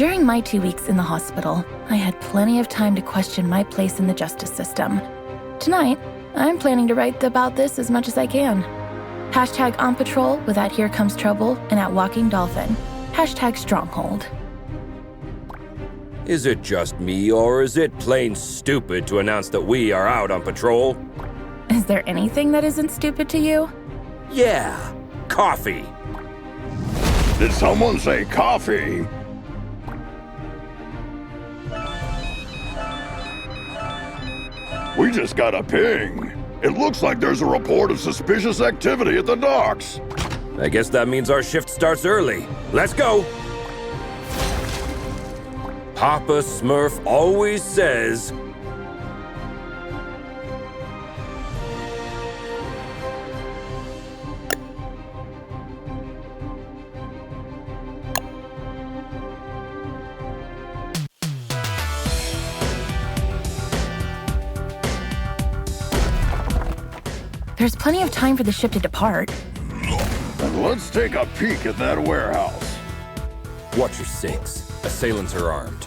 During my 2 weeks in the hospital, I had plenty of time to question my place in the justice system. Tonight, I'm planning to write about this as much as I can. Hashtag on patrol with at Here Comes Trouble and at Walking Dolphin. Hashtag Stronghold. Is it just me, or is it plain stupid to announce that we are out on patrol? Is there anything that isn't stupid to you? Yeah, coffee. Did someone say coffee? We just got a ping. It looks like there's a report of suspicious activity at the docks. I guess that means our shift starts early. Let's go! Papa Smurf always says... There's plenty of time for the ship to depart. And let's take a peek at that warehouse. Watch your six. Assailants are armed.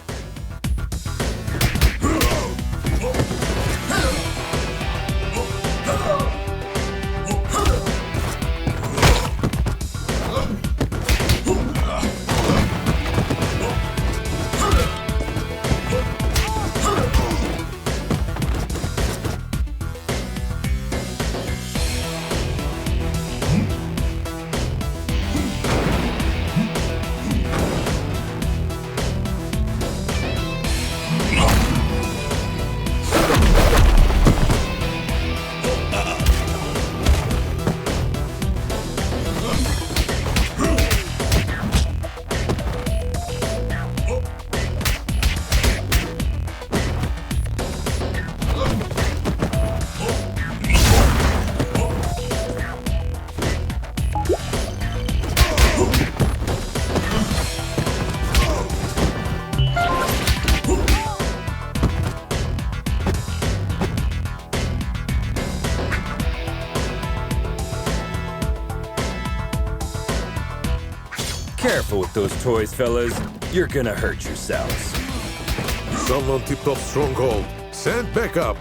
Careful with those toys, fellas. You're gonna hurt yourselves. Someone tipped off Stronghold. Send backup.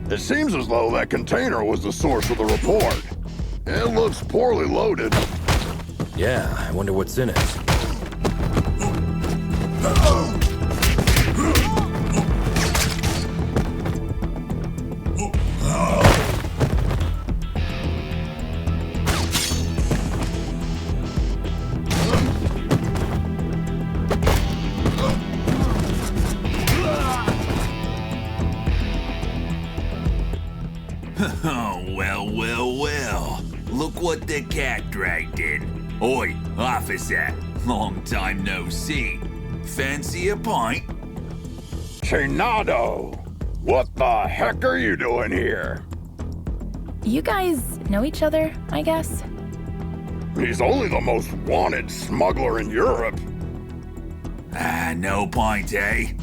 It seems as though that container was the source of the report. It looks poorly loaded. Yeah, I wonder what's in it. Well. Look what the cat dragged in. Oi, officer. Long time no see. Fancy a pint? Chinado! What the heck are you doing here? You guys know each other, I guess? He's only the most wanted smuggler in Europe. No point, eh?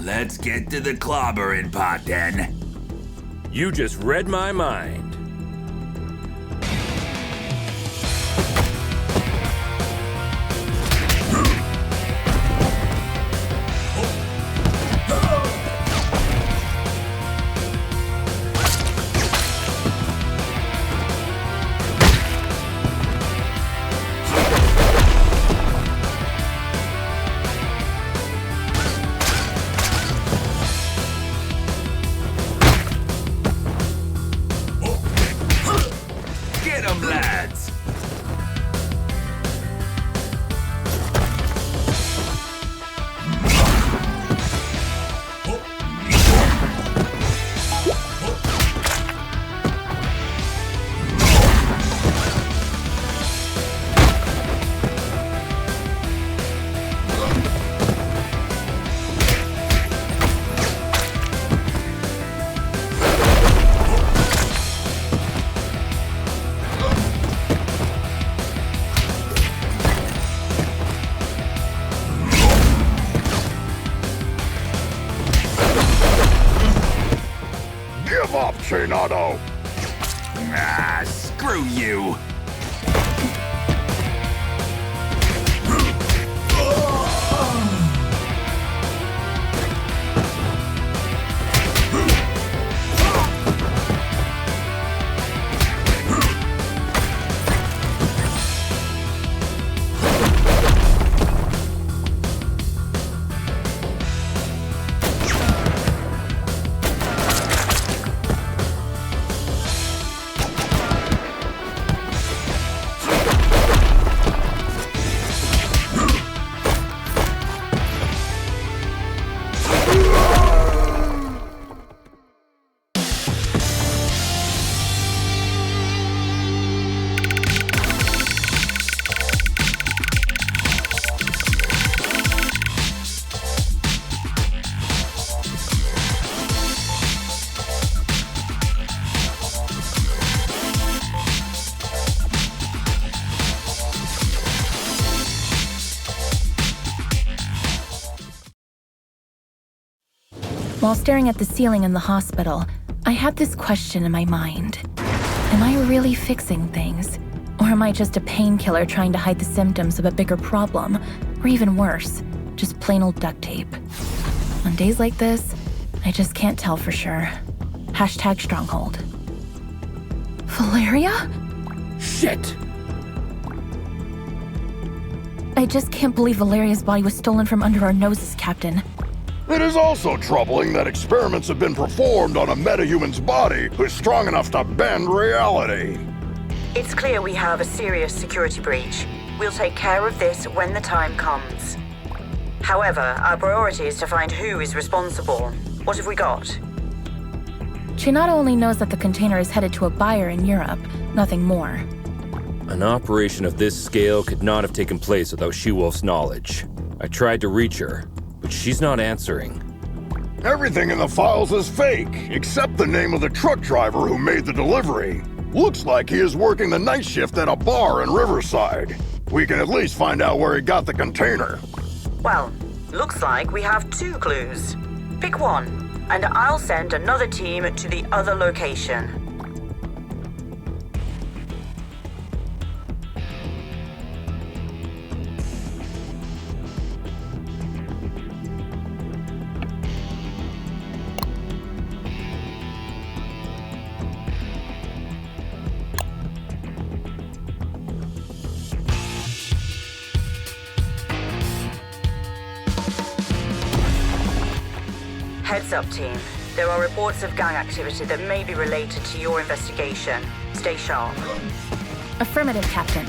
Let's get to the clobbering pot then. You just read my mind. Get 'em, lads! Give up, Chinado! Ah, screw you! While staring at the ceiling in the hospital, I had this question in my mind. Am I really fixing things? Or am I just a painkiller trying to hide the symptoms of a bigger problem? Or even worse, just plain old duct tape? On days like this, I just can't tell for sure. Hashtag Stronghold. Valeria? Shit! I just can't believe Valeria's body was stolen from under our noses, Captain. It is also troubling that experiments have been performed on a metahuman's body who's strong enough to bend reality. It's clear we have a serious security breach. We'll take care of this when the time comes. However, our priority is to find who is responsible. What have we got? Chinado only knows that the container is headed to a buyer in Europe, nothing more. An operation of this scale could not have taken place without She-Wolf's knowledge. I tried to reach her, but she's not answering. Everything in the files is fake, except the name of the truck driver who made the delivery. Looks like he is working the night shift at a bar in Riverside. We can at least find out where he got the container. Well, looks like we have 2 clues. Pick one, and I'll send another team to the other location. Heads up, team. There are reports of gang activity that may be related to your investigation. Stay sharp. Affirmative, Captain.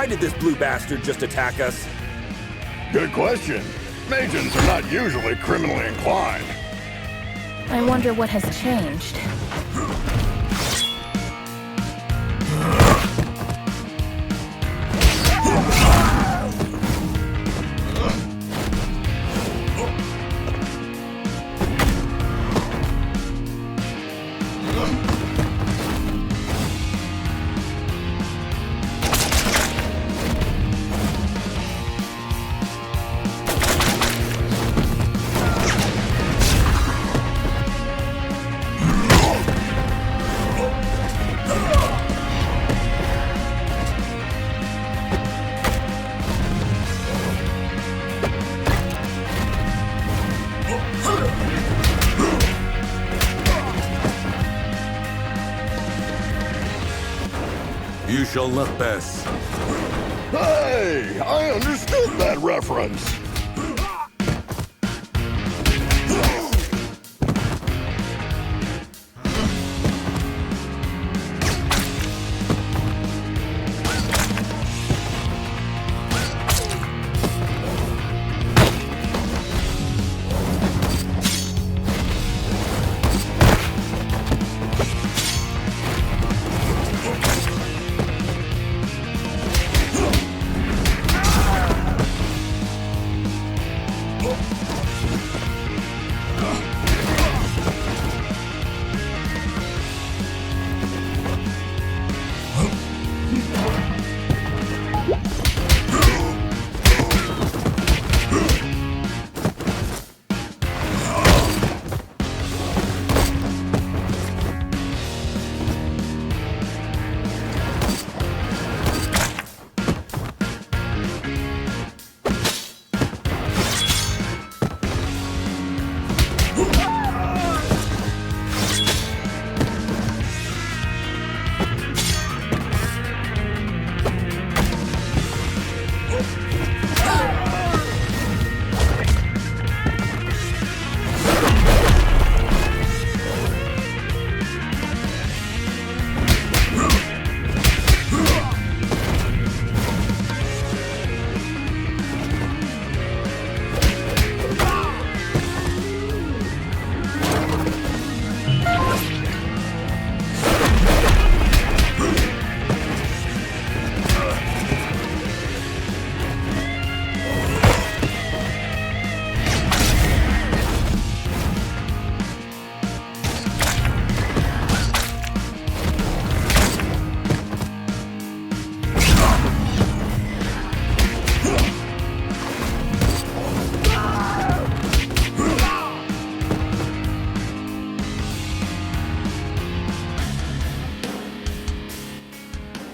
Why did this blue bastard just attack us? Good question. Magians are not usually criminally inclined. I wonder what has changed. You shall not pass. Hey, I understood that reference.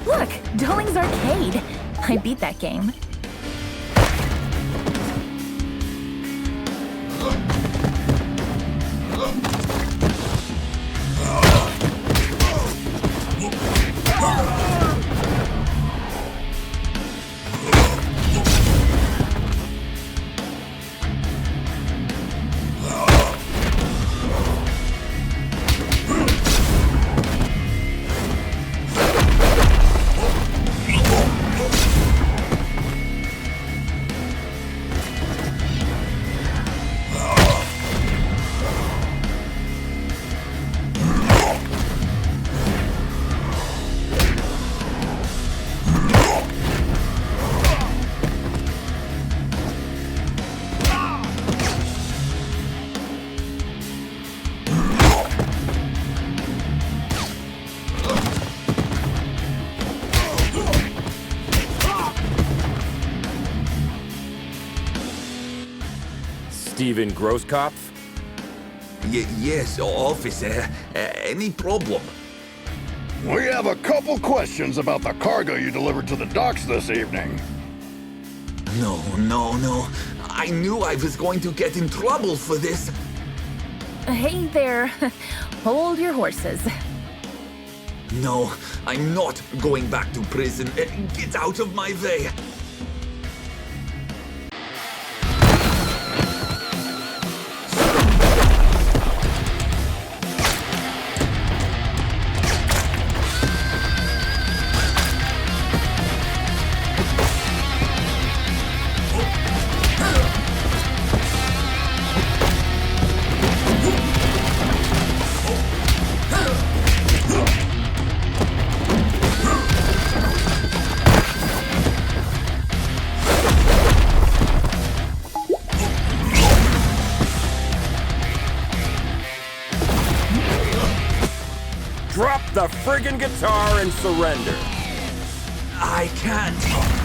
Look, Dolling's Arcade. I beat that game. Steven Grosskopf? Yes, officer. Any problem? We have a couple questions about the cargo you delivered to the docks this evening. No. I knew I was going to get in trouble for this. Hey there. Hold your horses. No, I'm not going back to prison. Get out of my way. the friggin' guitar and surrender. I can't.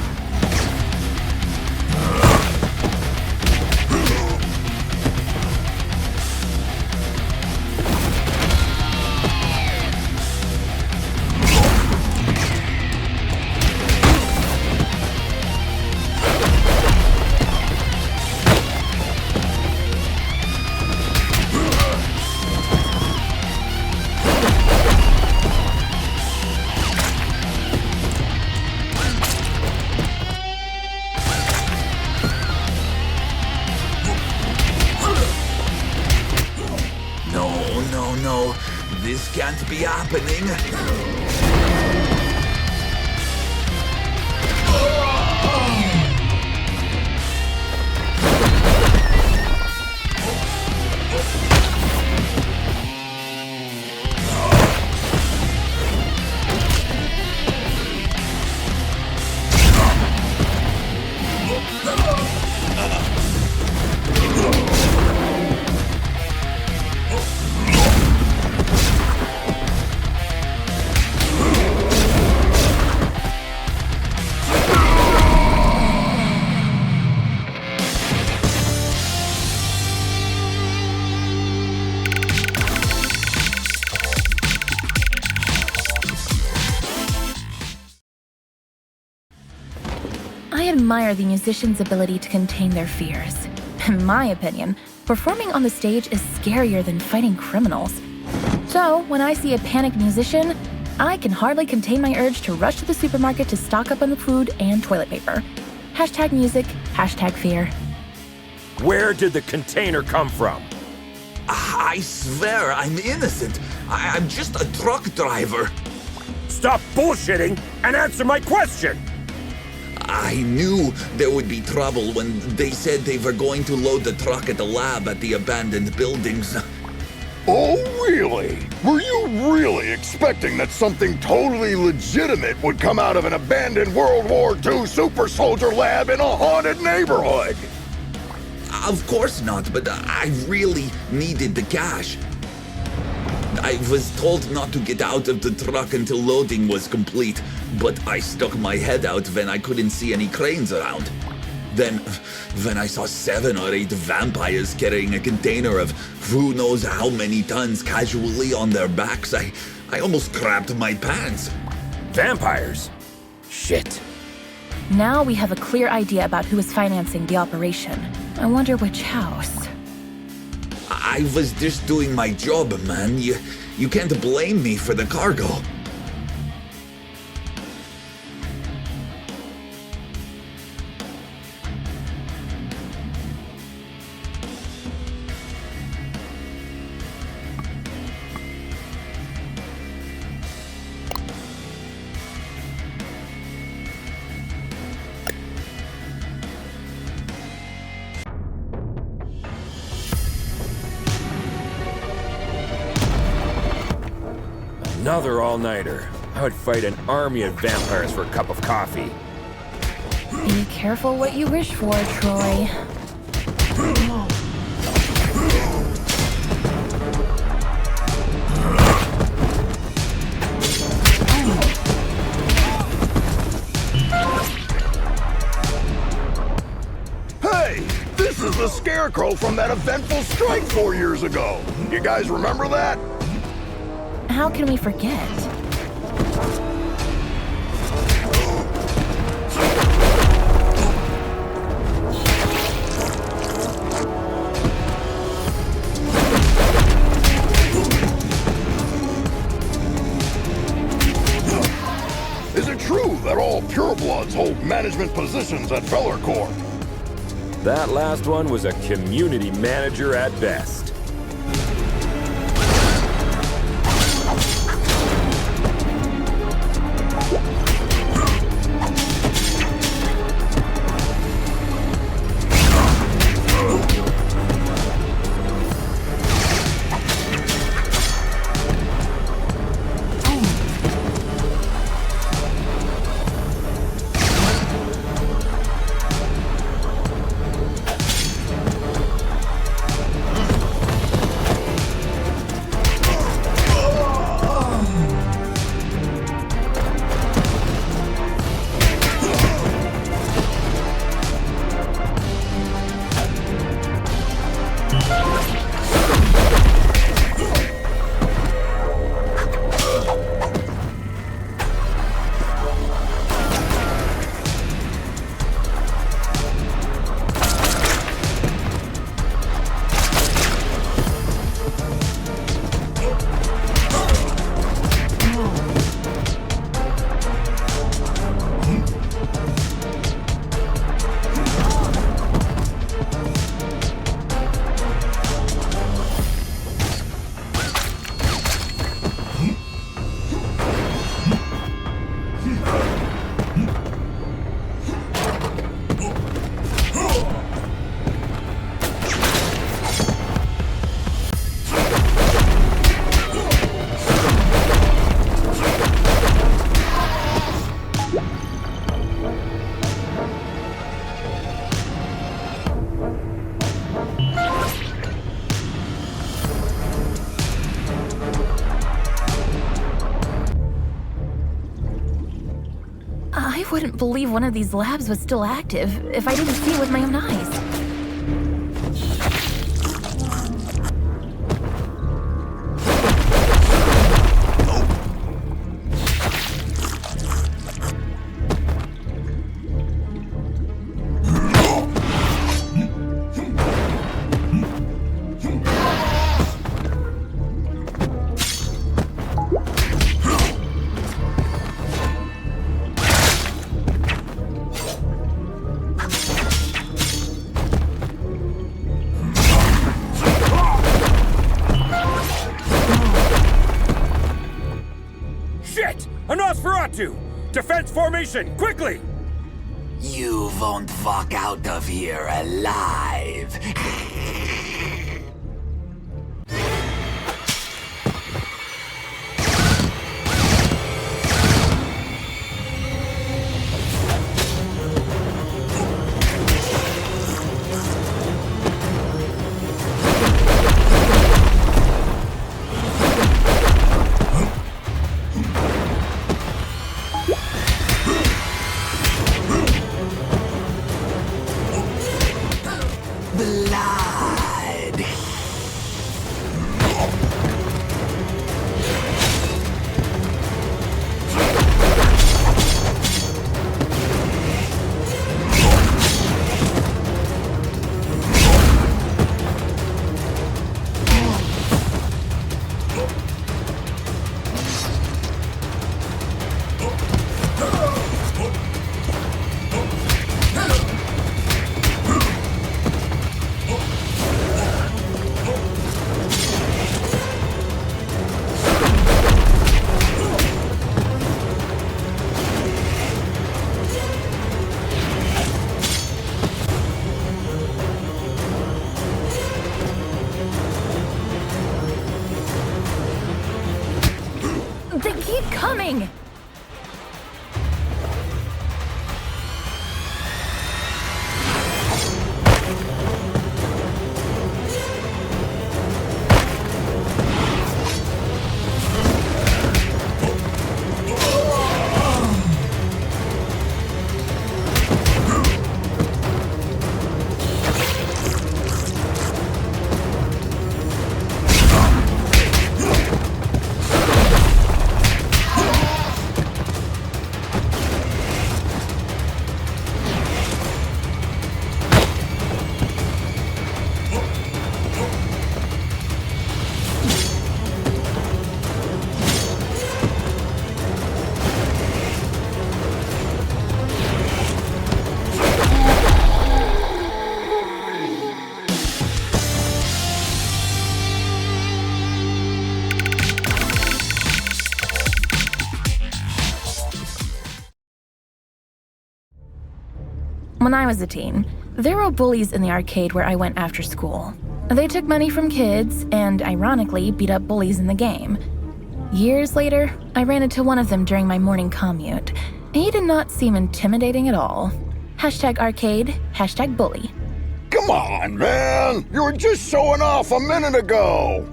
No, this can't be happening. I admire the musicians' ability to contain their fears. In my opinion, performing on the stage is scarier than fighting criminals. So, when I see a panicked musician, I can hardly contain my urge to rush to the supermarket to stock up on the food and toilet paper. Hashtag music, hashtag fear. Where did the container come from? I swear I'm innocent. I'm just a truck driver. Stop bullshitting and answer my question! I knew there would be trouble when they said they were going to load the truck at the lab at the abandoned buildings. Oh, really? Were you really expecting that something totally legitimate would come out of an abandoned World War II super soldier lab in a haunted neighborhood? Of course not, but I really needed the cash. I was told not to get out of the truck until loading was complete, but I stuck my head out when I couldn't see any cranes around. Then, when I saw 7 or 8 vampires carrying a container of who knows how many tons casually on their backs, I almost crapped my pants. Vampires? Shit. Now we have a clear idea about who is financing the operation. I wonder which house. I was just doing my job, man. You can't blame me for the cargo. Another all-nighter. I would fight an army of vampires for a cup of coffee. Be careful what you wish for, Troy. Hey, this is the Scarecrow from that eventful strike 4 years ago. You guys remember that? How can we forget? Is it true that all purebloods hold management positions at Feller Corp? That last one was a community manager at best. wouldn't believe one of these labs was still active if I didn't see it with my own eyes. Defense formation, quickly! You won't walk out of here alive. They keep coming! When I was a teen, there were bullies in the arcade where I went after school. They took money from kids and, ironically, beat up bullies in the game. Years later, I ran into one of them during my morning commute. He did not seem intimidating at all. #arcade, #bully. Come on, man! You were just showing off a minute ago!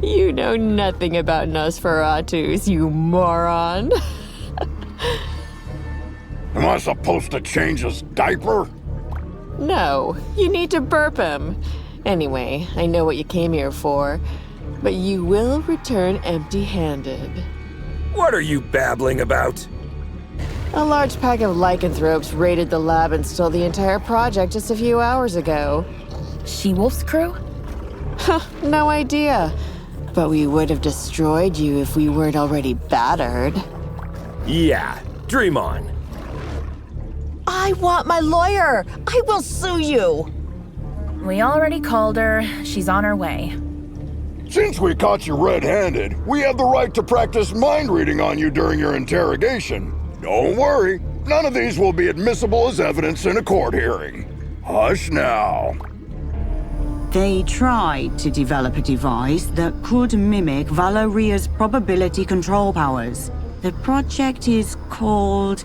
You know nothing about Nosferatus, you moron. Am I supposed to change his diaper? No, you need to burp him. Anyway, I know what you came here for, but you will return empty-handed. What are you babbling about? A large pack of lycanthropes raided the lab and stole the entire project just a few hours ago. She-Wolf's crew? No idea. But we would have destroyed you if we weren't already battered. Yeah, dream on. I want my lawyer! I will sue you! We already called her. She's on her way. Since we caught you red-handed, we have the right to practice mind reading on you during your interrogation. Don't worry, none of these will be admissible as evidence in a court hearing. Hush now. They tried to develop a device that could mimic Valoria's probability control powers. The project is called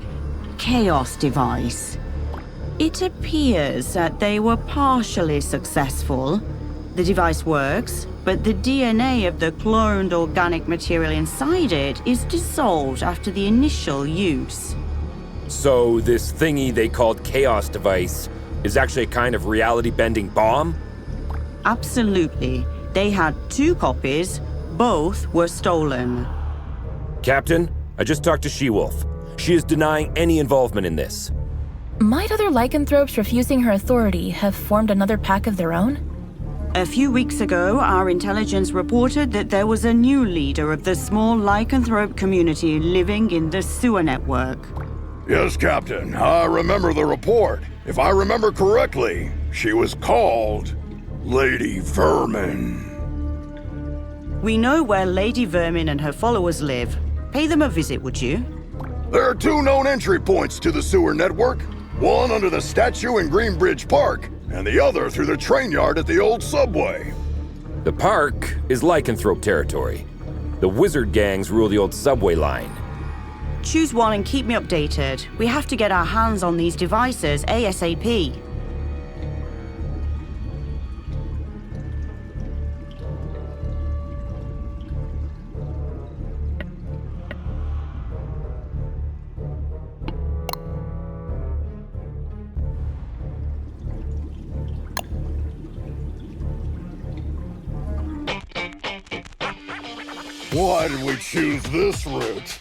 Chaos Device. It appears that they were partially successful. The device works, but the DNA of the cloned organic material inside it is dissolved after the initial use. So this thingy they called Chaos device is actually a kind of reality-bending bomb? Absolutely. They had 2 copies. Both were stolen. Captain, I just talked to She-Wolf. She is denying any involvement in this. Might other lycanthropes refusing her authority have formed another pack of their own? A few weeks ago, our intelligence reported that there was a new leader of the small lycanthrope community living in the sewer network. Yes, Captain. I remember the report. If I remember correctly, she was called Lady Vermin. We know where Lady Vermin and her followers live. Pay them a visit, would you? There are 2 known entry points to the sewer network. One under the statue in Greenbridge Park, and the other through the train yard at the old subway. The park is lycanthrope territory. The wizard gangs rule the old subway line. Choose one and keep me updated. We have to get our hands on these devices ASAP. Why did we choose this route?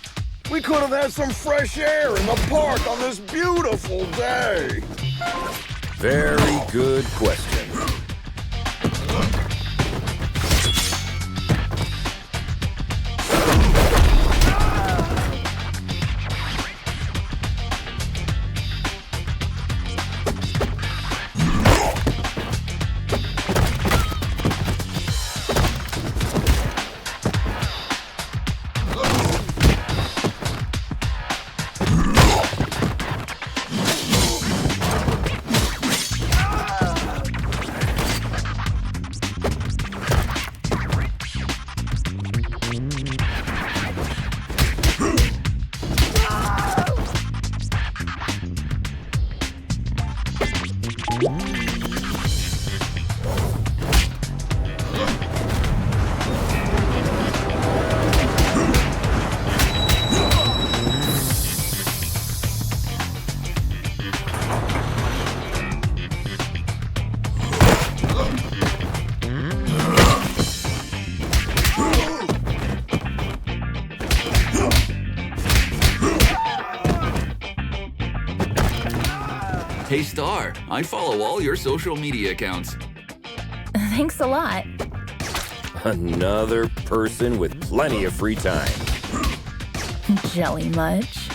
We could have had some fresh air in the park on this beautiful day. Very good question. Hey Star, I follow all your social media accounts. Thanks a lot. Another person with plenty of free time. Jelly much?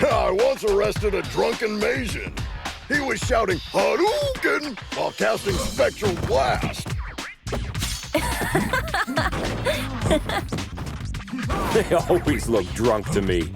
I once arrested a drunken Maysian. He was shouting Hadouken while casting Spectral Blast. They always look drunk to me.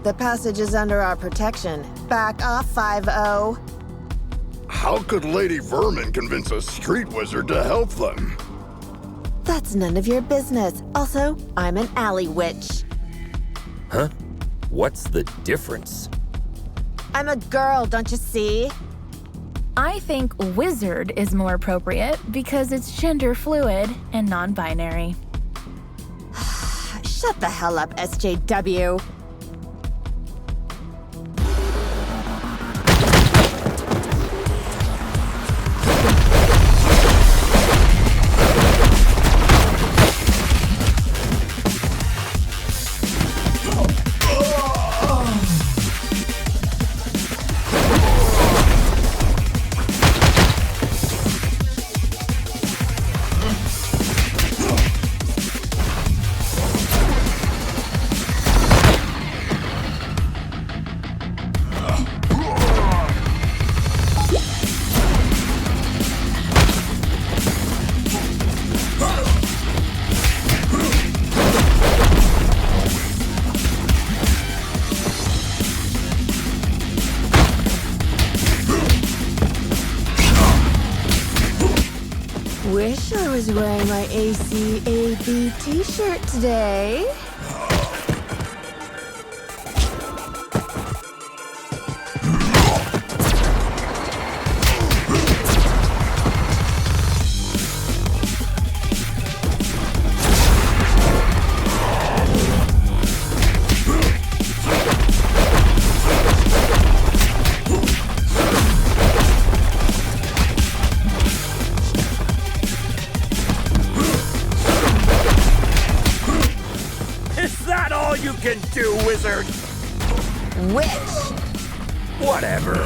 The passage is under our protection. Back off, 5-0. How could Lady Vermin convince a street wizard to help them? That's none of your business. Also, I'm an alley witch. Huh? What's the difference? I'm a girl, don't you see? I think wizard is more appropriate because it's gender fluid and non-binary. Shut the hell up, SJW. Wish I was wearing my ACAB t-shirt today. You can do, wizard! Witch! Whatever.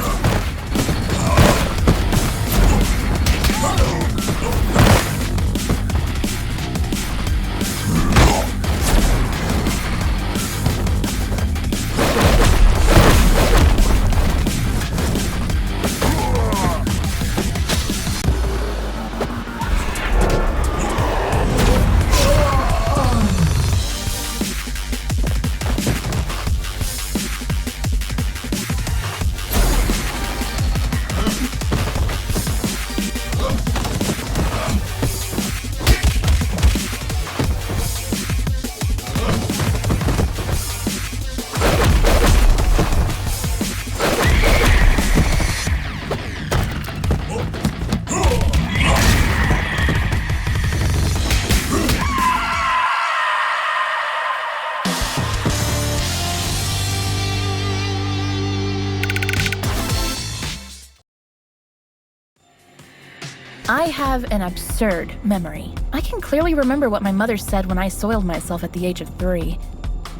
I have an absurd memory. I can clearly remember what my mother said when I soiled myself at the age of 3.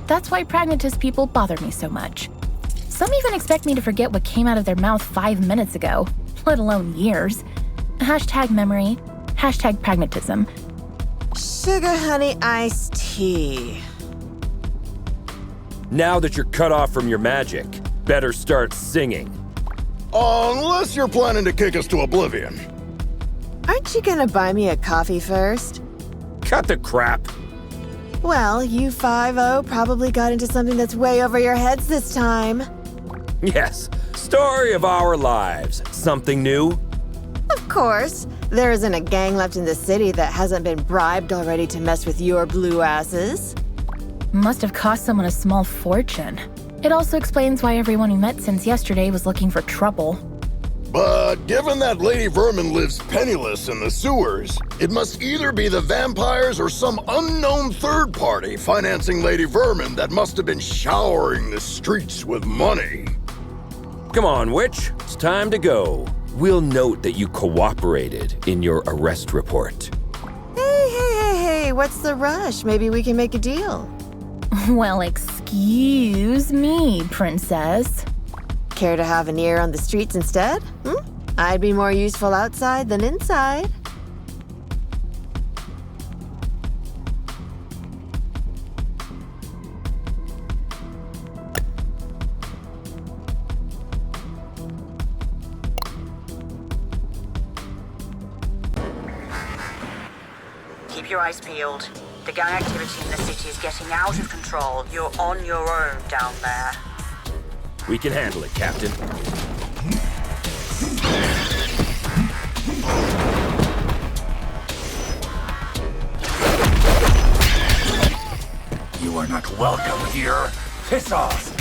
That's why pragmatist people bother me so much. Some even expect me to forget what came out of their mouth 5 minutes ago, let alone years. Hashtag memory, hashtag pragmatism. Sugar honey iced tea. Now that you're cut off from your magic, better start singing. Unless you're planning to kick us to oblivion. Aren't you gonna buy me a coffee first? Cut the crap. Well, you 5-0 probably got into something that's way over your heads this time. Yes, story of our lives. Something new? Of course. There isn't a gang left in the city that hasn't been bribed already to mess with your blue asses. Must have cost someone a small fortune. It also explains why everyone we met since yesterday was looking for trouble. But given that Lady Vermin lives penniless in the sewers, it must either be the vampires or some unknown third party financing Lady Vermin that must have been showering the streets with money. Come on, witch. It's time to go. We'll note that you cooperated in your arrest report. Hey, what's the rush? Maybe we can make a deal. Well, excuse me, princess. Care to have an ear on the streets instead? I'd be more useful outside than inside. Keep your eyes peeled. The gang activity in the city is getting out of control. You're on your own down there. We can handle it, Captain. You are not welcome here. Piss off.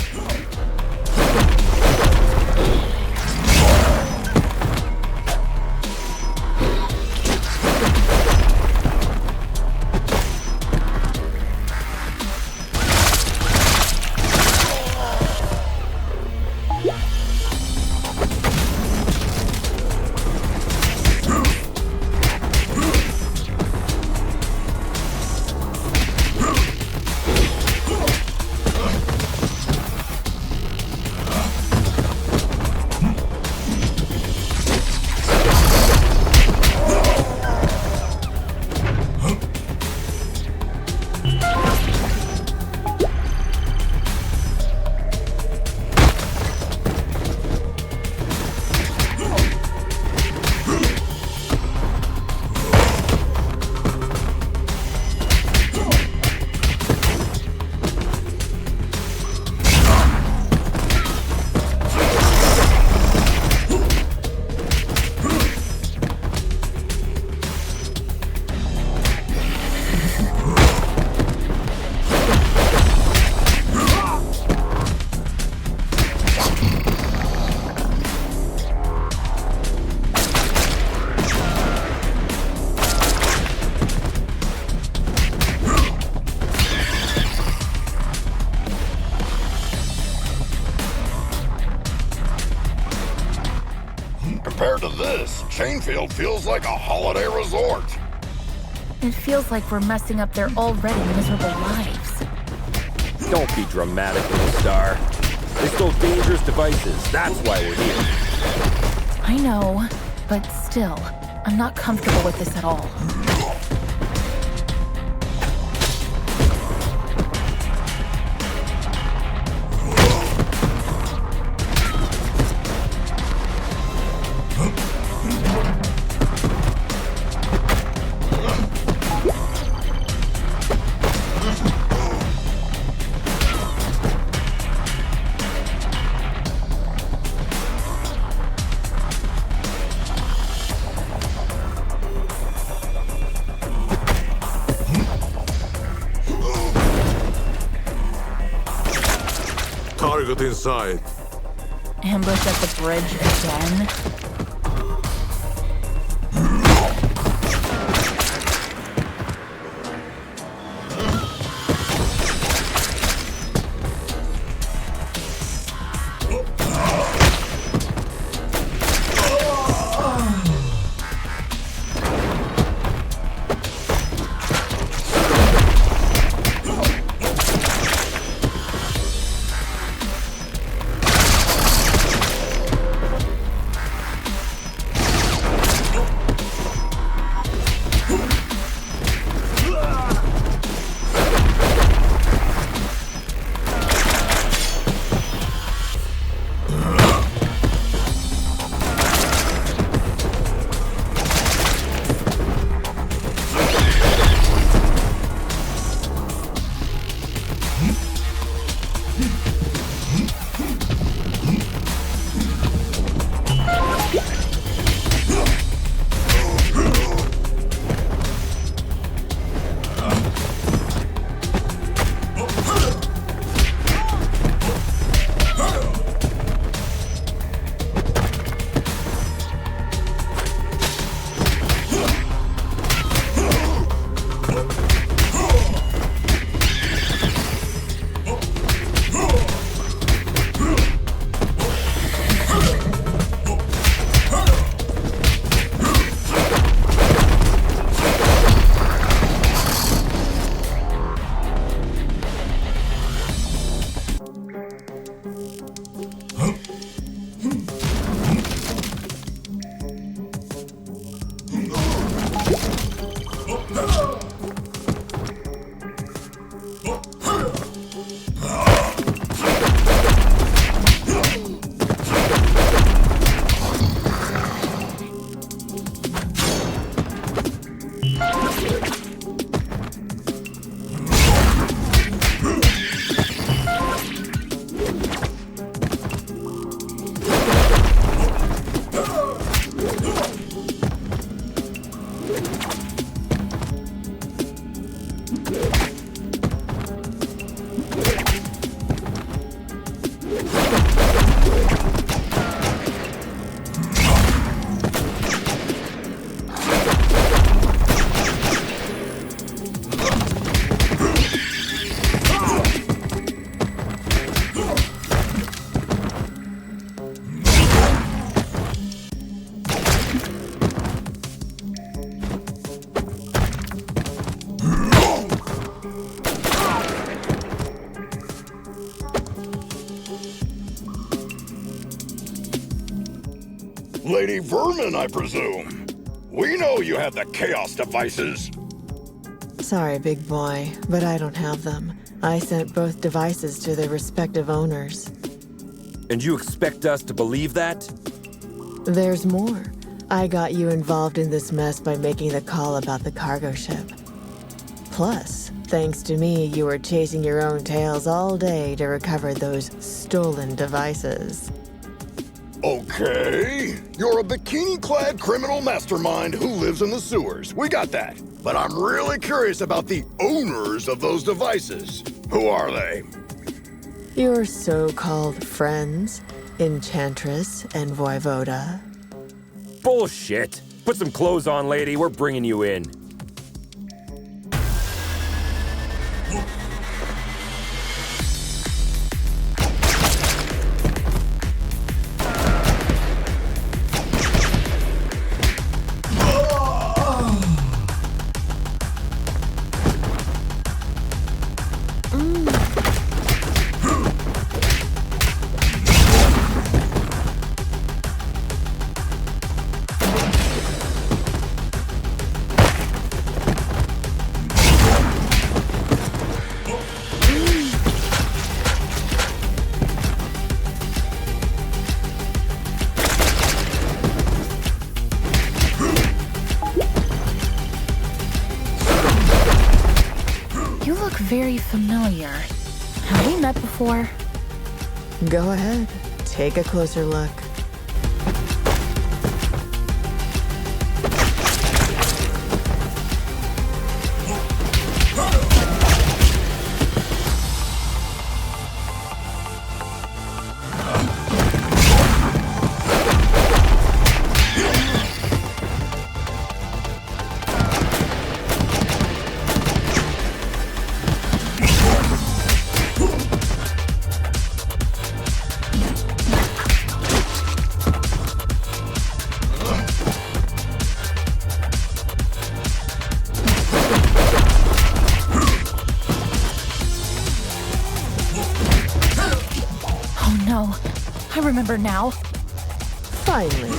Compared to this, Chainfield feels like a holiday resort. It feels like we're messing up their already miserable lives. Don't be dramatic, little star. They stole dangerous devices. That's why we're here. I know, but still, I'm not comfortable with this at all. Target inside. Ambush at the bridge again? Lady Vermin, I presume. We know you have the Chaos devices. Sorry, big boy, but I don't have them. I sent both devices to their respective owners. And you expect us to believe that? There's more. I got you involved in this mess by making the call about the cargo ship. Plus, thanks to me, you were chasing your own tails all day to recover those stolen devices. Okay, you're a bikini-clad criminal mastermind who lives in the sewers. We got that. But I'm really curious about the owners of those devices. Who are they? Your so-called friends, Enchantress and Voivoda. Bullshit! Put some clothes on, lady. We're bringing you in. Very familiar. Have we met before? Go ahead. Take a closer look. I remember now. Finally.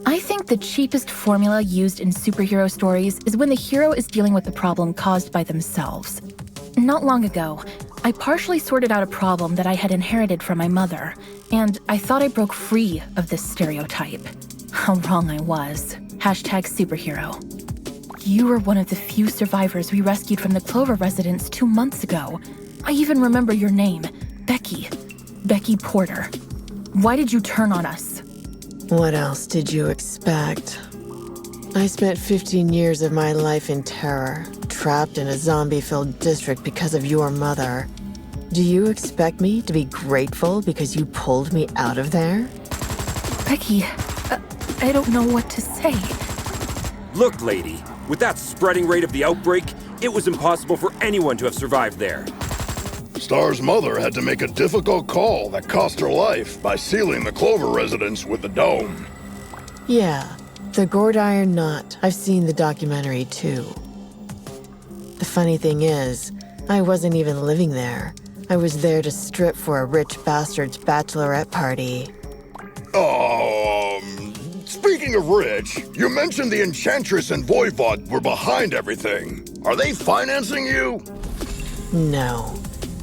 I think the cheapest formula used in superhero stories is when the hero is dealing with a problem caused by themselves. Not long ago, I partially sorted out a problem that I had inherited from my mother, and I thought I broke free of this stereotype. How wrong I was. #superhero. You were one of the few survivors we rescued from the Clover residence 2 months ago. I even remember your name, Becky. Becky Porter. Why did you turn on us? What else did you expect? I spent 15 years of my life in terror, trapped in a zombie-filled district because of your mother. Do you expect me to be grateful because you pulled me out of there? Becky, I don't know what to say. Look, lady, with that spreading rate of the outbreak, it was impossible for anyone to have survived there. Star's mother had to make a difficult call that cost her life by sealing the Clover residence with the dome. Yeah, the gourd iron knot. I've seen the documentary too. The funny thing is, I wasn't even living there. I was there to strip for a rich bastard's bachelorette party. Speaking of rich, you mentioned the Enchantress and Voivod were behind everything. Are they financing you? No.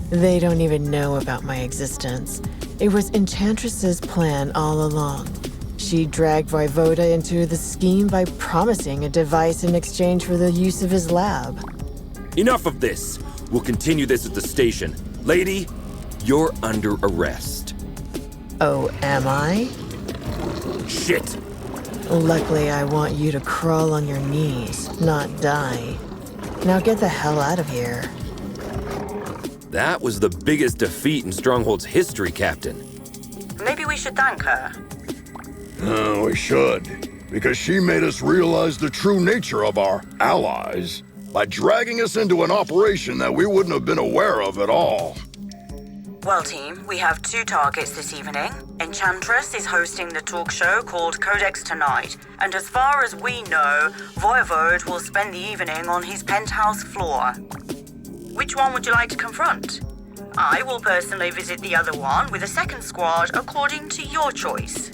They don't even know about my existence. It was Enchantress's plan all along. She dragged Voivoda into the scheme by promising a device in exchange for the use of his lab. Enough of this. We'll continue this at the station. Lady, you're under arrest. Oh, am I? Shit. Luckily, I want you to crawl on your knees, not die. Now get the hell out of here. That was the biggest defeat in Stronghold's history, Captain. Maybe we should thank her. We should. Because she made us realize the true nature of our allies by dragging us into an operation that we wouldn't have been aware of at all. Well, team, we have 2 targets this evening. Enchantress is hosting the talk show called Codex tonight, and as far as we know, Voivode will spend the evening on his penthouse floor. Which one would you like to confront? I will personally visit the other one with a second squad according to your choice.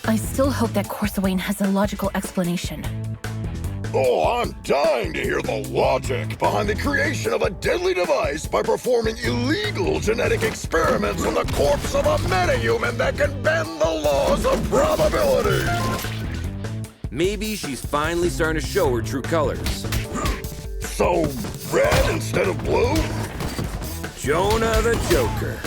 I still hope that Corsawane has a logical explanation. Oh, I'm dying to hear the logic behind the creation of a deadly device by performing illegal genetic experiments on the corpse of a metahuman that can bend the laws of probability. Maybe she's finally starting to show her true colors. So, red instead of blue? Jonah the Joker.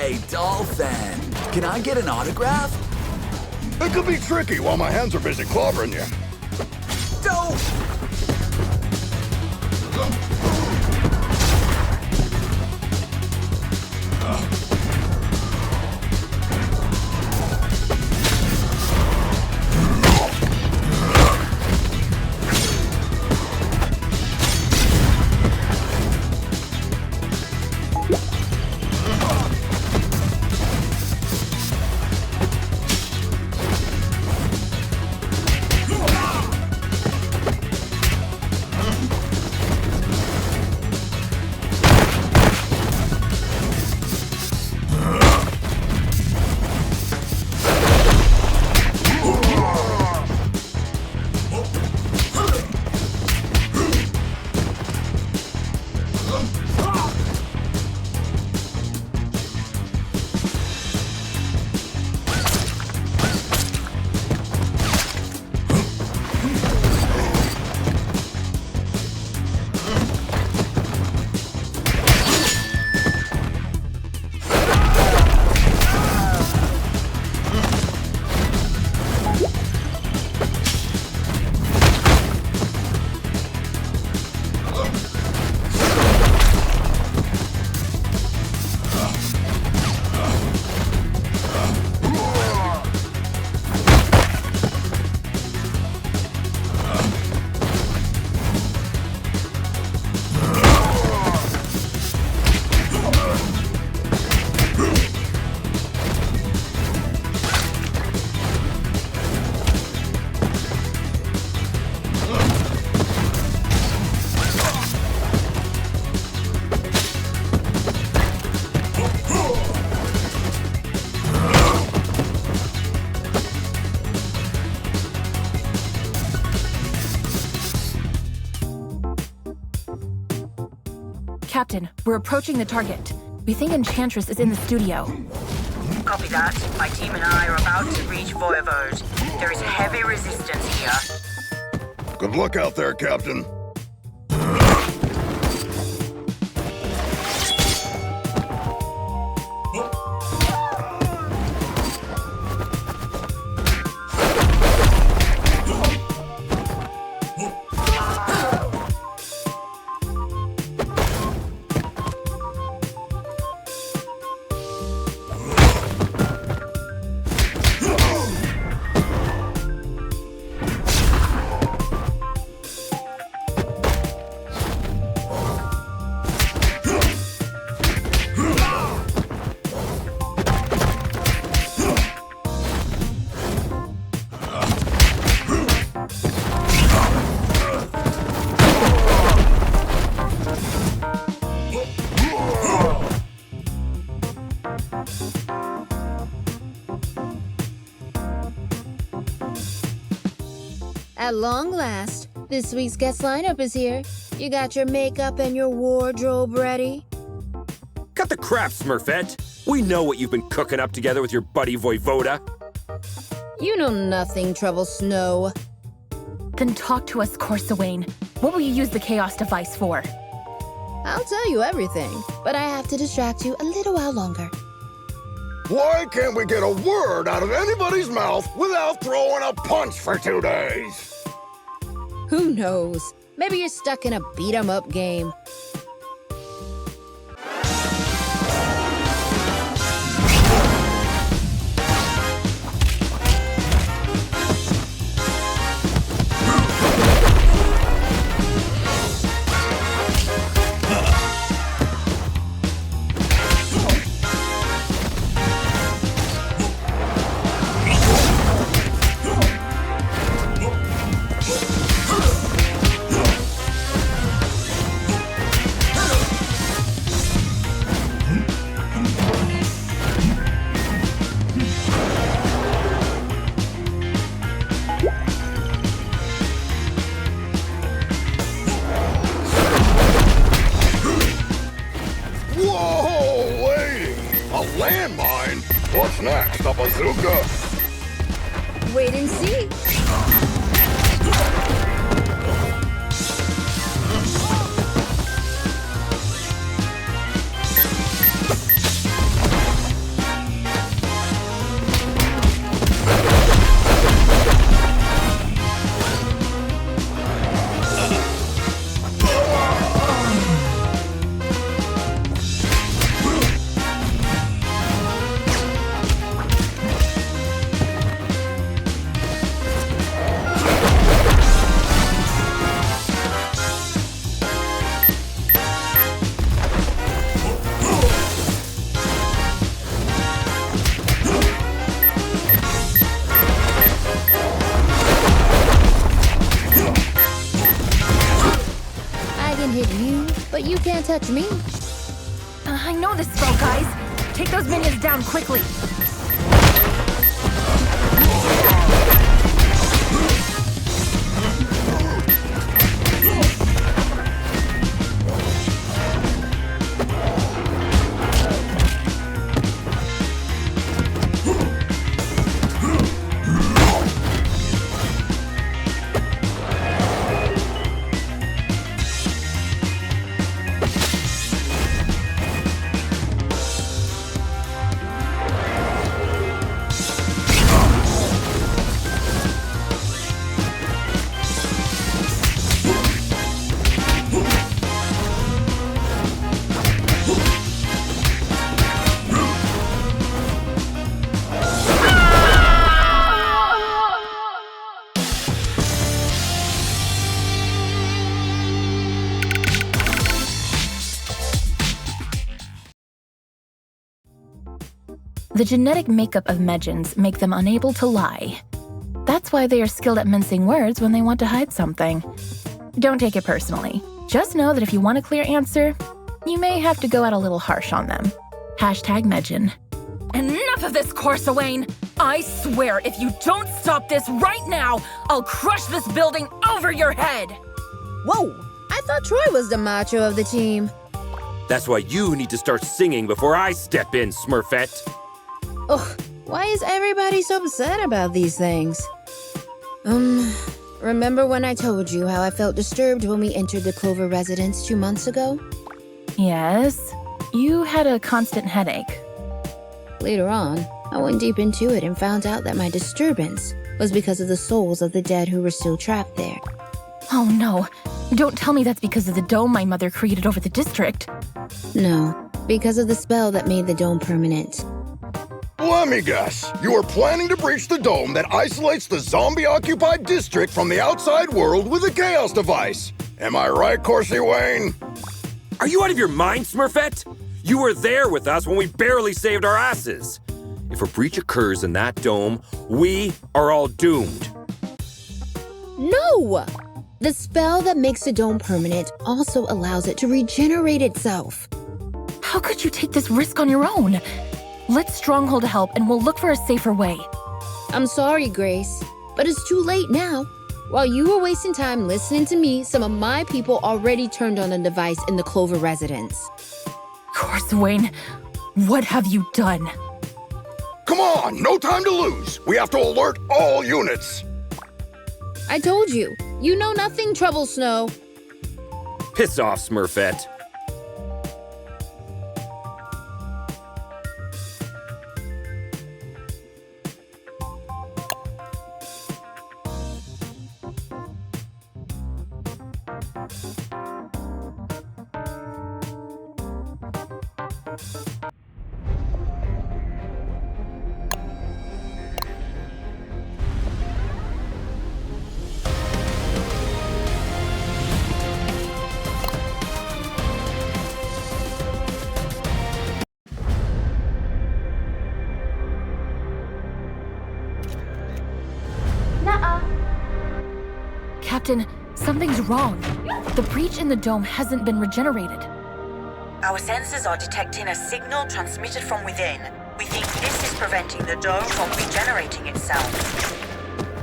Hey, Dolphin. Can I get an autograph? It could be tricky while my hands are busy clobbering you. Don't! Captain, we're approaching the target. We think Enchantress is in the studio. Copy that. My team and I are about to reach Voivode. There is heavy resistance here. Good luck out there, Captain. At long last, this week's guest lineup is here. You got your makeup and your wardrobe ready? Cut the crap, Smurfette. We know what you've been cooking up together with your buddy Voivoda. You know nothing, Trouble Snow. Then talk to us, Corsawane. What will you use the Chaos device for? I'll tell you everything, but I have to distract you a little while longer. Why can't we get a word out of anybody's mouth without throwing a punch for 2 days? Who knows? Maybe you're stuck in a beat-em-up game. What's next, a bazooka? Wait and see. touch me. I know this spell, guys. Take those minions down quickly. The genetic makeup of Medjans make them unable to lie. That's why they are skilled at mincing words when they want to hide something. Don't take it personally. Just know that if you want a clear answer, you may have to go out a little harsh on them. #Medjan. Enough of this, Corsawane! I swear, if you don't stop this right now, I'll crush this building over your head! Whoa! I thought Troy was the macho of the team. That's why you need to start singing before I step in, Smurfette. Ugh, why is everybody so upset about these things? Remember when I told you how I felt disturbed when we entered the Clover residence 2 months ago? Yes, you had a constant headache. Later on, I went deep into it and found out that my disturbance was because of the souls of the dead who were still trapped there. Oh no, don't tell me that's because of the dome my mother created over the district. No, because of the spell that made the dome permanent. Let me guess. You are planning to breach the dome that isolates the zombie-occupied district from the outside world with a chaos device. Am I right, Corsi Wayne? Are you out of your mind, Smurfette? You were there with us when we barely saved our asses. If a breach occurs in that dome, we are all doomed. No! The spell that makes the dome permanent also allows it to regenerate itself. How could you take this risk on your own? Let Stronghold help and we'll look for a safer way. I'm sorry, Grace, but it's too late now. While you were wasting time listening to me, some of my people already turned on the device in the Clover residence. Corsawane, what have you done? Come on, no time to lose. We have to alert all units. I told you, you know nothing, Trouble Snow. Piss off, Smurfette. Captain, something's wrong. The breach in the dome hasn't been regenerated. Our sensors are detecting a signal transmitted from within. We think this is preventing the dome from regenerating itself.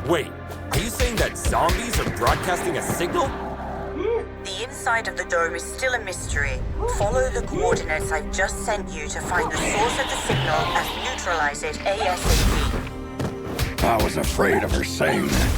Wait, are you saying that zombies are broadcasting a signal? The inside of the dome is still a mystery. Follow the coordinates I've just sent you to find the source of the signal and neutralize it ASAP. I was afraid of her saying that.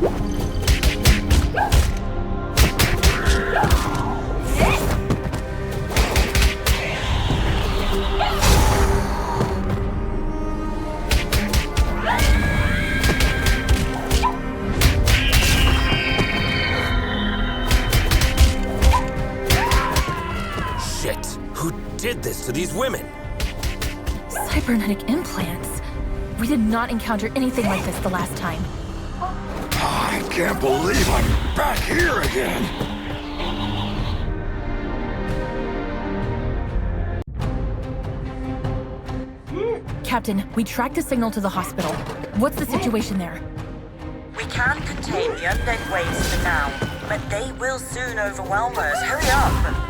Shit! Who did this to these women? Cybernetic implants? We did not encounter anything like this the last time. I can't believe I'm back here again. Captain, we tracked the signal to the hospital. What's the situation there? We can contain the undead waves for now, but they will soon overwhelm us. Hurry up!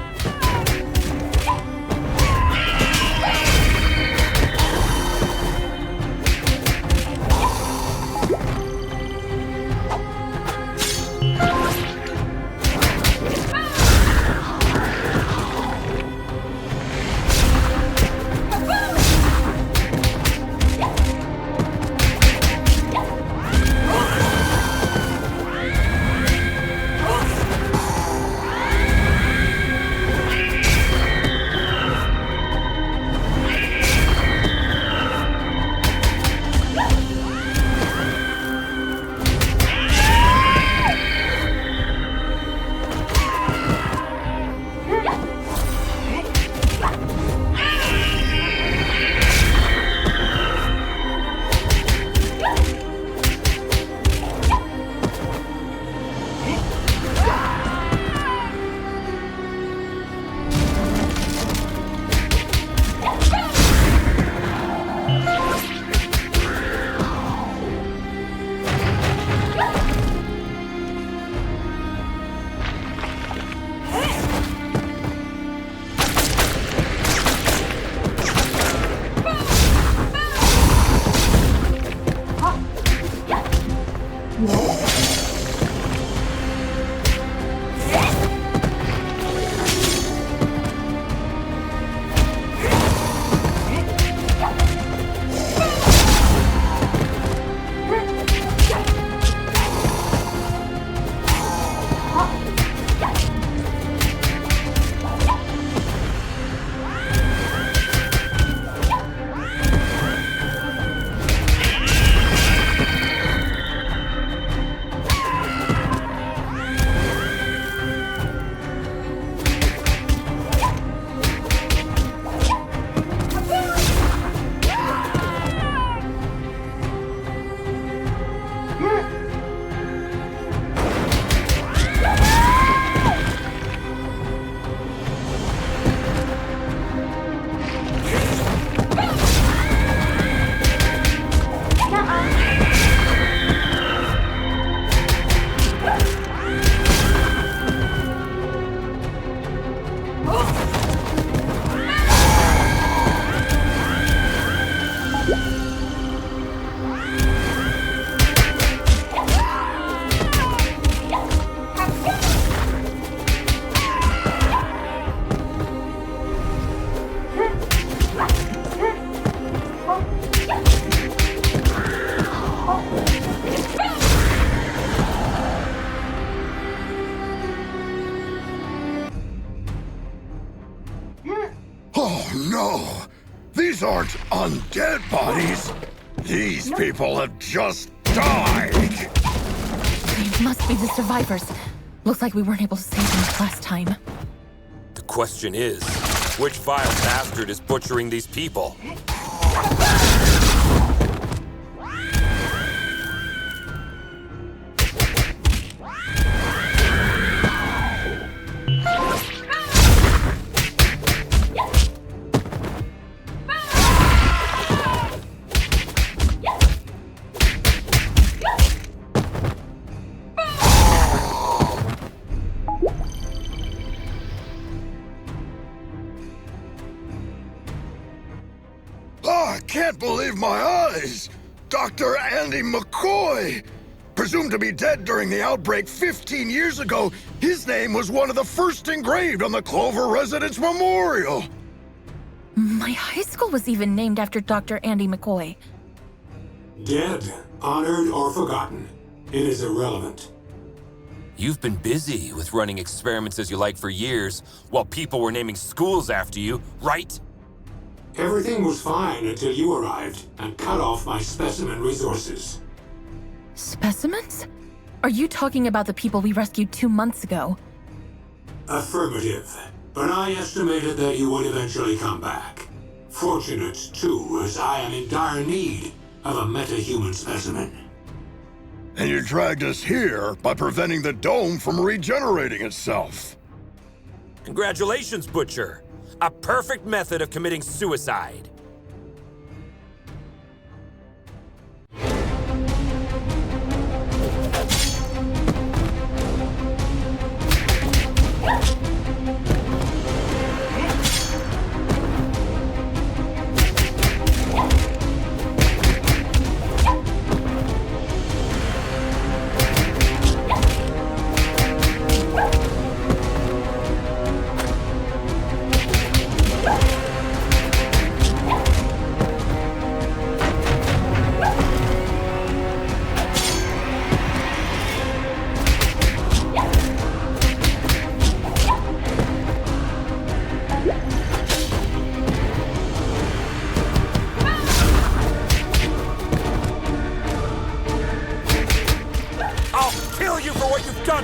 No! These aren't undead bodies! These people have just died! They must be the survivors. Looks like we weren't able to save them last time. The question is, which vile bastard is butchering these people? I can't believe my eyes! Dr. Andy McCoy! Presumed to be dead during the outbreak 15 years ago, his name was one of the first engraved on the Clover Residence Memorial! My high school was even named after Dr. Andy McCoy. Dead, honored, or forgotten. It is irrelevant. You've been busy with running experiments as you like for years, while people were naming schools after you, right? Everything was fine until you arrived and cut off my specimen resources. Specimens? Are you talking about the people we rescued 2 months ago? Affirmative. But I estimated that you would eventually come back. Fortunate, too, as I am in dire need of a metahuman specimen. And you dragged us here by preventing the dome from regenerating itself. Congratulations, Butcher. A perfect method of committing suicide.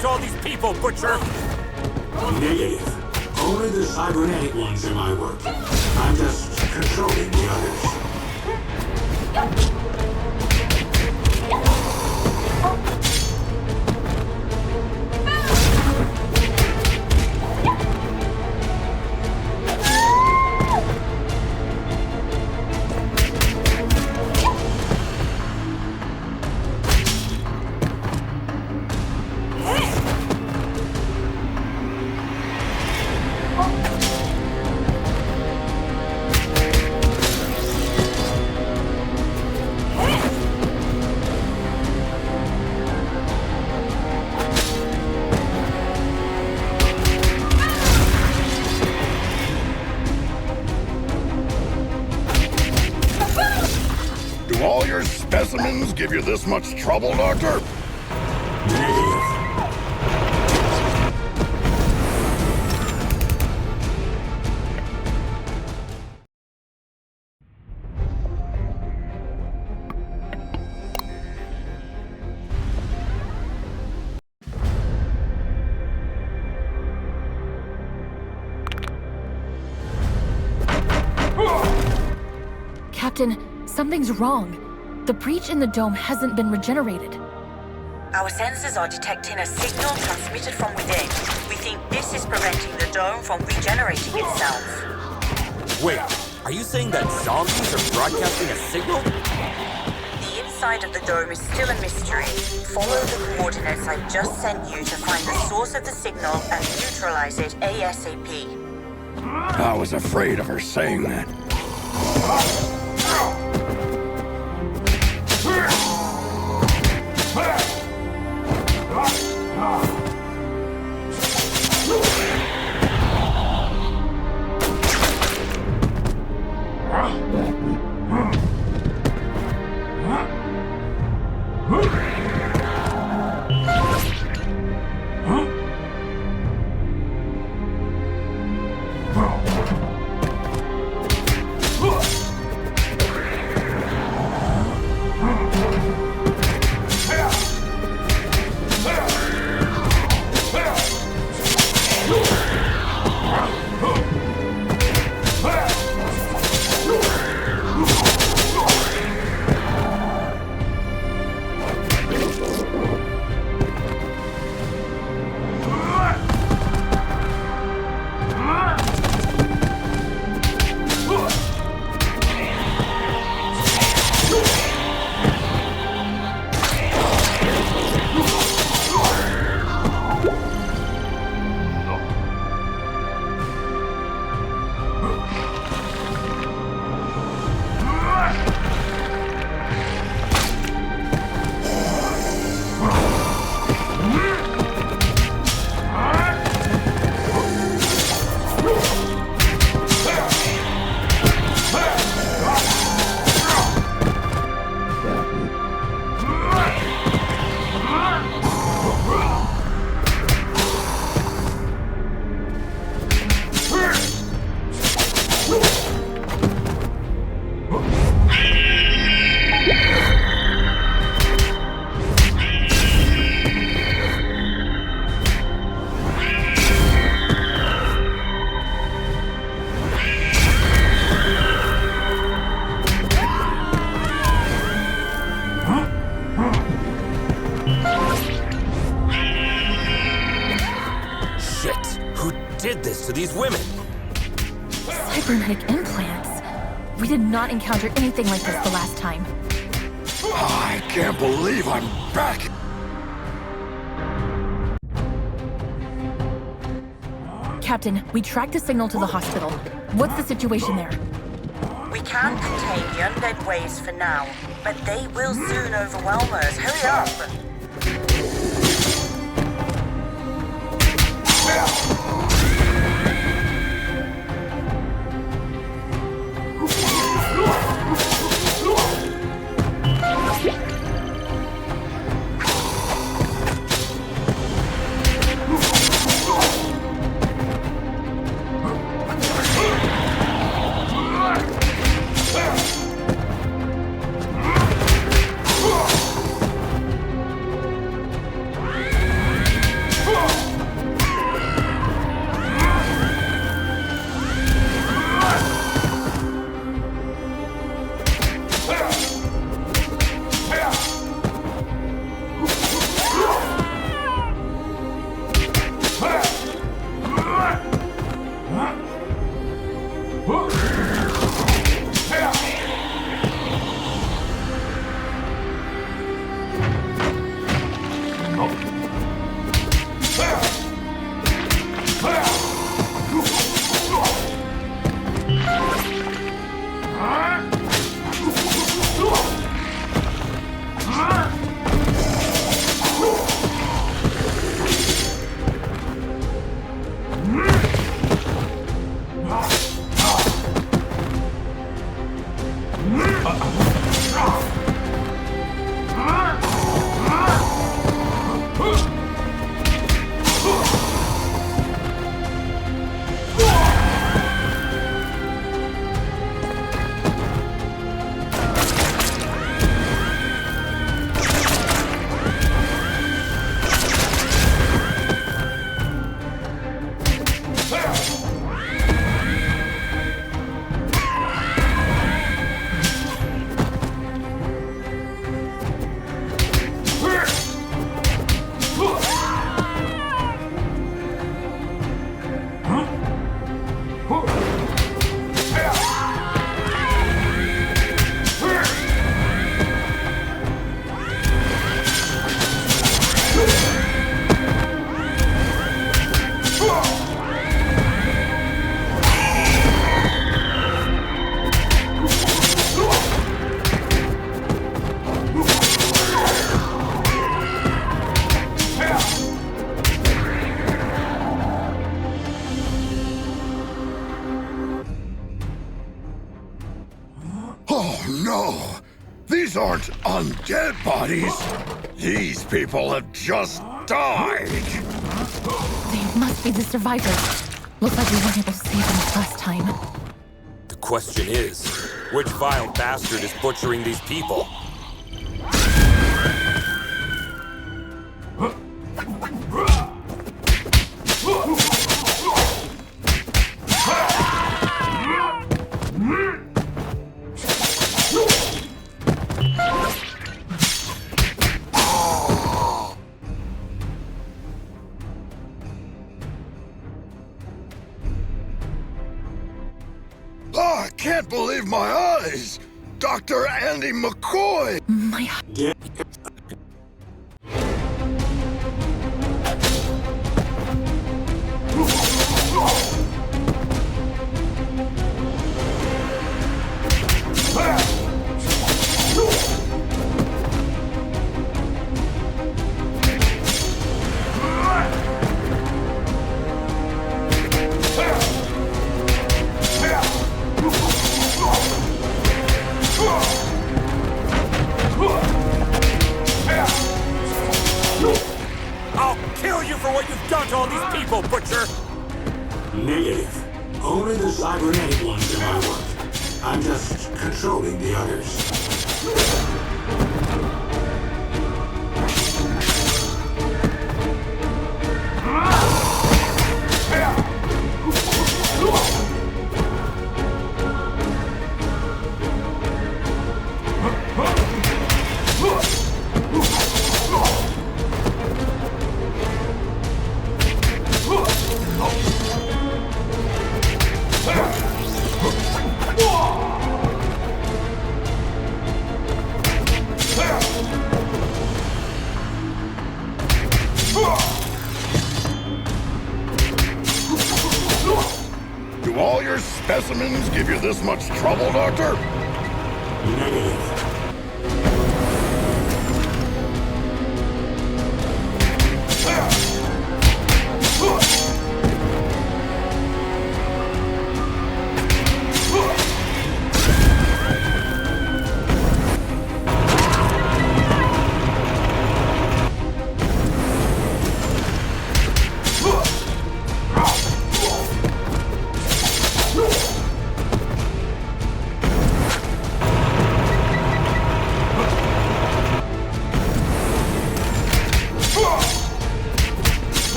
To all these people, Butcher! Negative. Only the cybernetic ones are my work. I'm just controlling the others. Do all your specimens give you this much trouble, Doctor? Captain, something's wrong. The breach in the dome hasn't been regenerated. Our sensors are detecting a signal transmitted from within. We think this is preventing the dome from regenerating itself. Wait, are you saying that zombies are broadcasting a signal? The inside of the dome is still a mystery. Follow the coordinates I just sent you to find the source of the signal and neutralize it ASAP. I was afraid of her saying that. did this to these women? Cybernetic implants? We did not encounter anything like this the last time. I can't believe I'm back. Captain, we tracked the signal to the hospital. What's the situation there? We can't contain the undead waves for now, but they will soon overwhelm us. Hurry up! No! These aren't undead bodies! These people have just died! They must be the survivors. Looks like we weren't able to save them last time. The question is, which vile bastard is butchering these people? I can't believe my eyes! Dr. Andy McCoy! My... I'll kill you for what you've done to all these people, Butcher! Negative. Only the cybernetic ones are my work. I'm just controlling the others. rare specimens give you this much trouble, Doctor? Negative.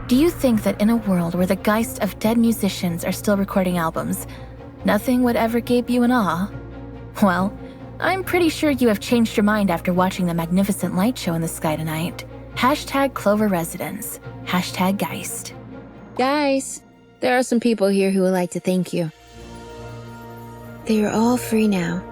Do you think that in a world where the geists of dead musicians are still recording albums, nothing would ever gape you in awe? Well, I'm pretty sure you have changed your mind after watching the magnificent light show in the sky tonight. Hashtag Clover Residence. Hashtag Geist. Guys, there are some people here who would like to thank you. They are all free now.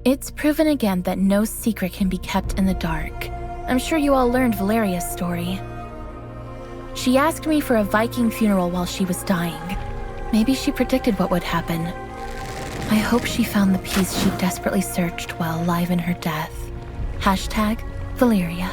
It's proven again that no secret can be kept in the dark. I'm sure you all learned Valeria's story. She asked me for a Viking funeral while she was dying. Maybe she predicted what would happen. I hope she found the peace she desperately searched while alive in her death. Hashtag Valeria.